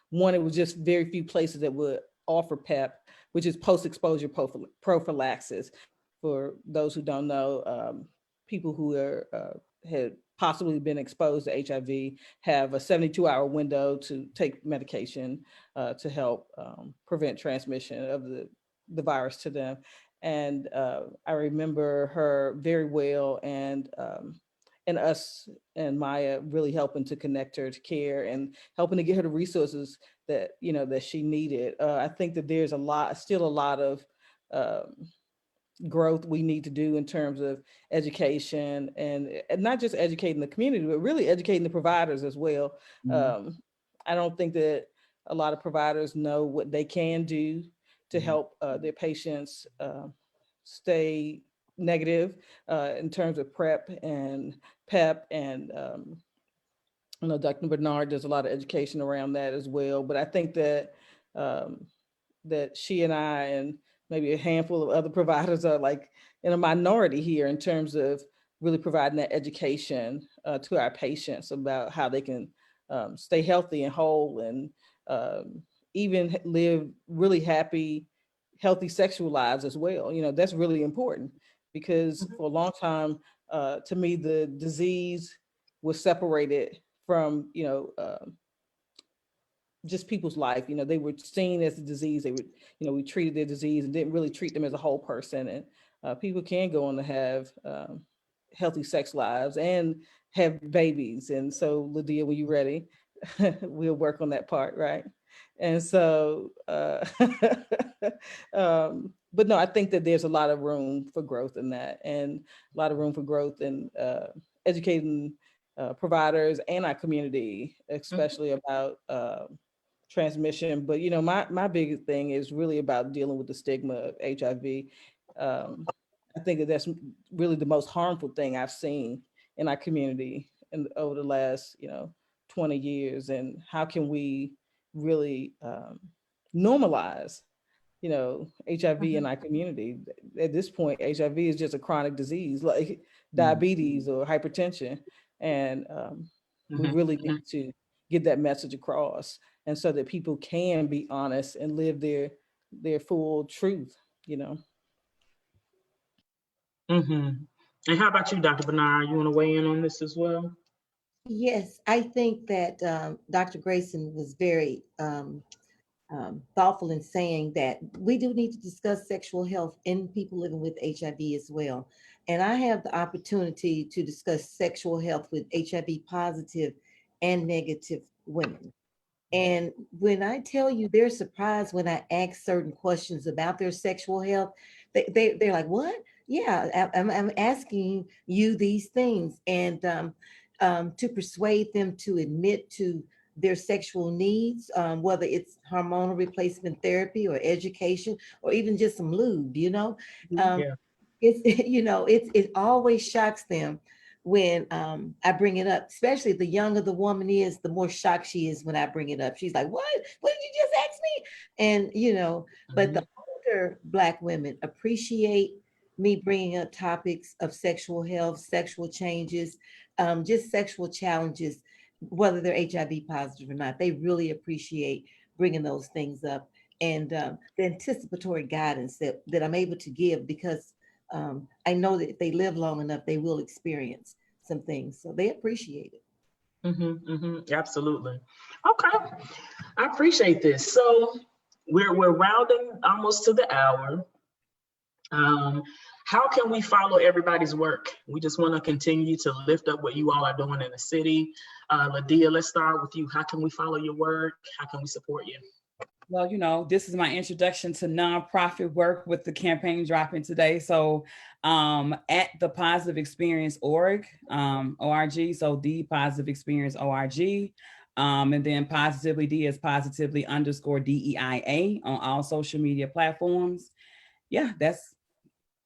one, it was just very few places that would offer PEP, which is post-exposure prophylaxis. For those who don't know, people who had possibly been exposed to HIV have a 72-hour window to take medication to help prevent transmission of the virus to them. And I remember her very well, and us and Maya really helping to connect her to care and helping to get her the resources that that she needed. I think that there's still a lot of growth we need to do in terms of education, and not just educating the community, but really educating the providers as well. I don't think that a lot of providers know what they can do to help their patients stay negative in terms of PrEP and PEP. And I know Dr. Bernard does a lot of education around that as well. But I think that that she and I and maybe a handful of other providers are like in a minority here in terms of really providing that education to our patients about how they can stay healthy and whole, and even live really happy, healthy sexual lives as well. That's really important because for a long time, to me, the disease was separated from, just people's life. They were seen as a disease. They would, we treated their disease and didn't really treat them as a whole person. And people can go on to have healthy sex lives and have babies. And so, Lydia, when you're ready, we'll work on that part, right? And so, but no, I think that there's a lot of room for growth in that, and a lot of room for growth in educating providers and our community, especially about transmission. But my biggest thing is really about dealing with the stigma of HIV. I think that that's really the most harmful thing I've seen in our community over the last 20 years. And how can we really normalize HIV in our community? At this point, HIV is just a chronic disease like diabetes or hypertension, and we really need to get that message across, and so that people can be honest and live their full truth. And how about you, Dr. Bernard? You want to weigh in on this as well? Yes, I think that Dr. Grayson was very thoughtful in saying that we do need to discuss sexual health in people living with HIV as well. And I have the opportunity to discuss sexual health with HIV positive and negative women. And when I tell you, they're surprised when I ask certain questions about their sexual health. They're like, what? Yeah, I'm asking you these things. And to persuade them to admit to their sexual needs, whether it's hormonal replacement therapy or education or even just some lube, Yeah. it's it always shocks them when I bring it up. Especially the younger the woman is, the more shocked she is when I bring it up. She's like, what did you just ask me? And but the older Black women appreciate me bringing up topics of sexual health, sexual changes, just sexual challenges, whether they're HIV positive or not. They really appreciate bringing those things up, and the anticipatory guidance that I'm able to give, because I know that if they live long enough, they will experience some things. So they appreciate it. Absolutely. Okay. I appreciate this. So we're rounding almost to the hour. How can we follow everybody's work? We just want to continue to lift up what you all are doing in the city. Ladia, let's start with you. How can we follow your work? How can we support you? Well, this is my introduction to nonprofit work with the campaign dropping today. So at the Positive Experience org, ORG, so the Positive Experience ORG. And then Positively D is positively_DEIA on all social media platforms. Yeah, that's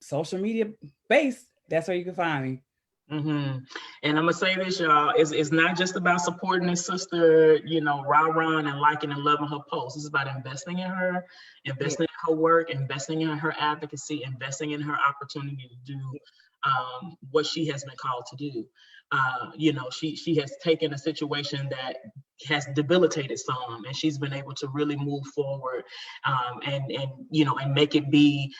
social media based. That's where you can find me. And I'm gonna say this, y'all, it's not just about supporting this sister, rah-rah and liking and loving her posts. It's about investing in her, investing in her work, investing in her advocacy, investing in her opportunity to do what she has been called to do. She has taken a situation that has debilitated some, and she's been able to really move forward and make it be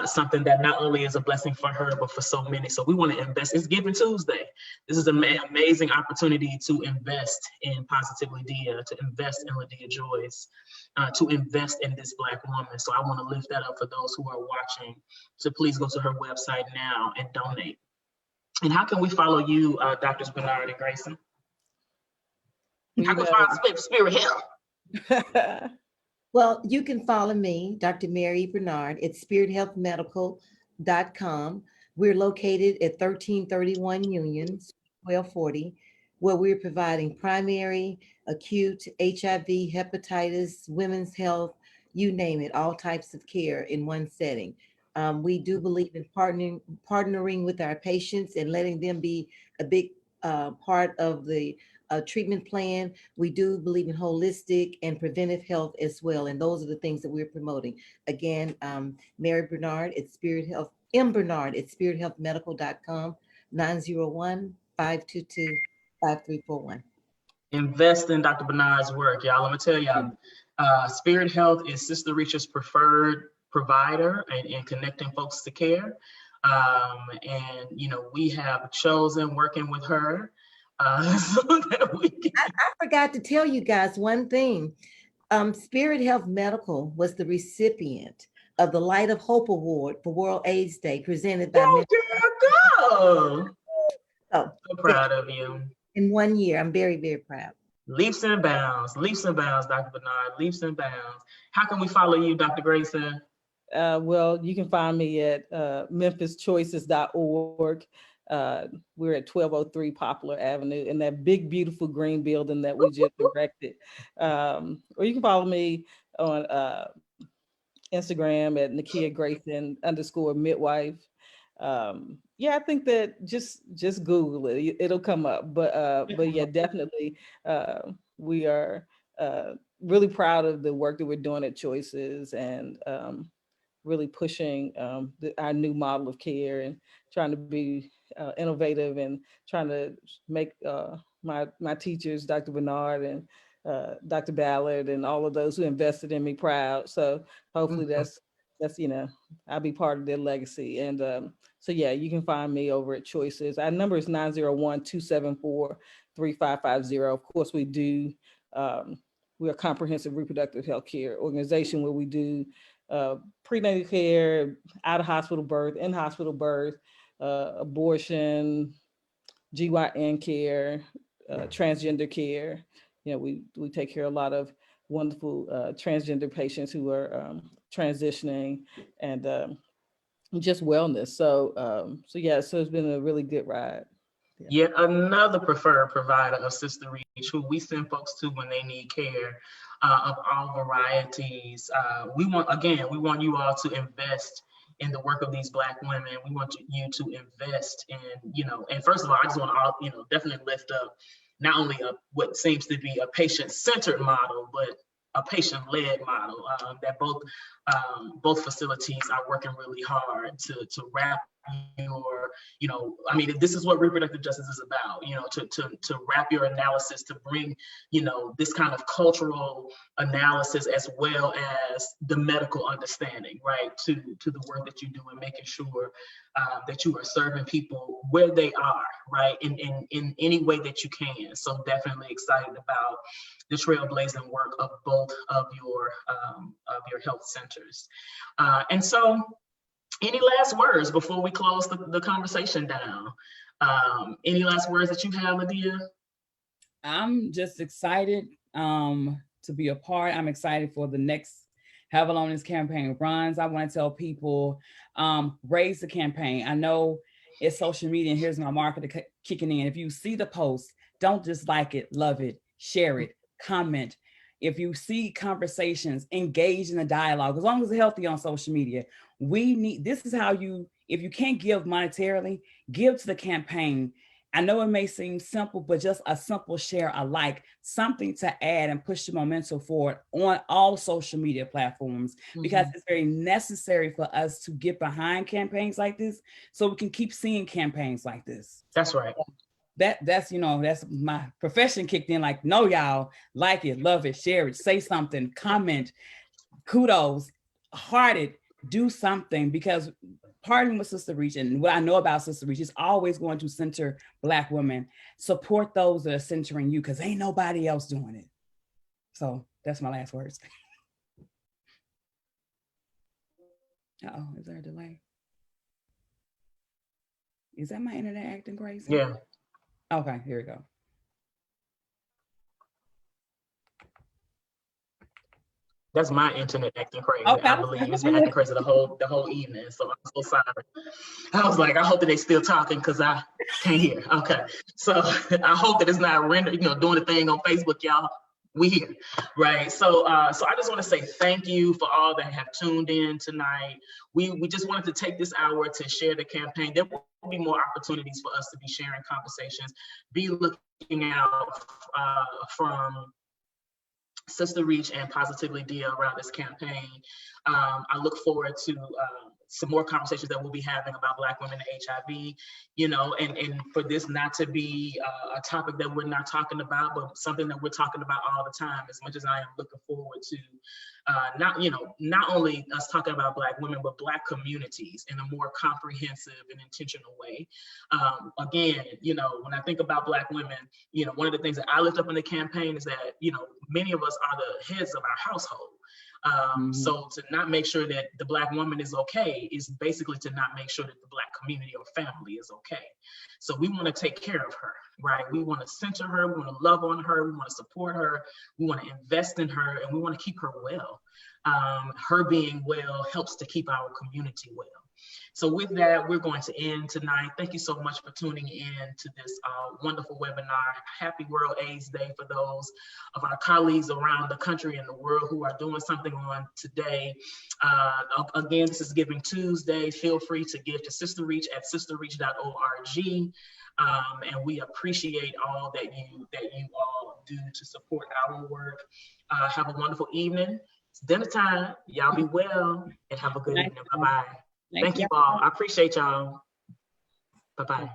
something that not only is a blessing for her, but for so many. So we want to invest. It's Giving Tuesday. This is an amazing opportunity to invest in Positively Dia, to invest in Ladia Joyce, to invest in this Black woman. So I want to lift that up for those who are watching. So please go to her website now and donate. And how can we follow you, Drs. Bernard and Grayson? How can we follow Spirit Health? Well, you can follow me, Dr. Mary Bernard, at spirithealthmedical.com. We're located at 1331 Union, 1240, where we're providing primary, acute, HIV, hepatitis, women's health, you name it, all types of care in one setting. We do believe in partnering with our patients and letting them be a big part of the treatment plan. We do believe in holistic and preventive health as well. And those are the things that we're promoting. Again, Mary Bernard at Spirit Health, M. Bernard at spirithealthmedical.com, 901-522-5341. Invest in Dr. Bernard's work, y'all. I'm gonna tell y'all, Spirit Health is SisterReach's preferred provider in connecting folks to care. And we have chosen working with her so that we can... I forgot to tell you guys one thing. Spirit Health Medical was the recipient of the Light of Hope Award for World AIDS Day, presented by Go! So proud of you. In 1 year, I'm very, very proud. Leaps and bounds, Dr. Bernard, leaps and bounds. How can we follow you, Dr. Grayson? Well, you can find me at memphischoices.org. We're at 1203 Poplar Avenue in that big, beautiful green building that we just erected. Or you can follow me on Instagram at Nakia Grayson _midwife. I think that just Google it, it'll come up. But yeah, definitely we are really proud of the work that we're doing at Choices, and really pushing our new model of care and trying to be innovative and trying to make my teachers, Dr. Bernard and Dr. Ballard and all of those who invested in me proud. So hopefully that's I'll be part of their legacy. And so yeah, you can find me over at Choices. Our number is 901-274-3550. Of course, we do we're a comprehensive reproductive health care organization where we do prenatal care, out of hospital birth, in hospital birth, abortion, GYN care, transgender care. You know, we take care of a lot of wonderful transgender patients who are transitioning, and just wellness. So yeah, so it's been a really good ride. Yeah. Yet another preferred provider of SisterReach, who we send folks to when they need care of all varieties. We want you all to invest in the work of these Black women. We want you to invest in, and first of all, I just want to, definitely lift up not only what seems to be a patient-centered model, but a patient-led model that both facilities are working really hard to wrap your, this is what reproductive justice is about, to wrap your analysis, to bring, this kind of cultural analysis as well as the medical understanding, right, to the work that you do, and making sure that you are serving people where they are, right, in any way that you can. So definitely excited about the trailblazing work of both of your health centers. And so, any last words before we close the conversation down? Any last words that you have, Lydia? I'm just excited to be a part. I'm excited for the next, however long this campaign runs. I want to tell people, raise the campaign. I know it's social media, and here's my marketer kicking in. If you see the post, don't just like it, love it, share it, comment. If you see conversations, engage in the dialogue. As long as it's healthy on social media, this is how if you can't give monetarily, give to the campaign. I know it may seem simple, but just a simple share, a like, something to add and push the momentum forward on all social media platforms, because it's very necessary for us to get behind campaigns like this so we can keep seeing campaigns like this. That's right. That's my profession kicked in. Like, no, y'all, like it, love it, share it, say something, comment, kudos, heart it, do something, because partnering with SisterReach, and what I know about SisterReach, is always going to center Black women. Support those that are centering you, because ain't nobody else doing it. So that's my last words. Uh-oh, is there a delay? Is that my internet acting crazy? Yeah. Okay, here we go. That's my internet acting crazy. Okay. I believe it's been acting crazy the whole evening. So I'm so sorry. I was like, I hope that they still talking, because I can't hear. Okay. So I hope that it's not rendering, doing the thing on Facebook, y'all. We here, right? So I just want to say thank you for all that have tuned in tonight. We just wanted to take this hour to share the campaign. There will be more opportunities for us to be sharing conversations. Be looking out from SisterReach and Positively Dia around this campaign. I look forward to some more conversations that we'll be having about Black women and HIV, and for this not to be a topic that we're not talking about, but something that we're talking about all the time, as much as I am looking forward to not only us talking about Black women, but Black communities in a more comprehensive and intentional way. Again, when I think about Black women, one of the things that I lift up in the campaign is that, many of us are the heads of our household. So to not make sure that the Black woman is okay is basically to not make sure that the Black community or family is okay. So we want to take care of her, right? We want to center her, we want to love on her, we want to support her, we want to invest in her, and we want to keep her well. Her being well helps to keep our community well. So with that, we're going to end tonight. Thank you so much for tuning in to this wonderful webinar. Happy World AIDS Day for those of our colleagues around the country and the world who are doing something on today. Again, this is Giving Tuesday. Feel free to give to SisterReach at sisterreach.org. And we appreciate all that you all do to support our work. Have a wonderful evening. It's dinner time. Y'all be well and have a good evening. Bye-bye. Thank you all. I appreciate y'all. Bye-bye.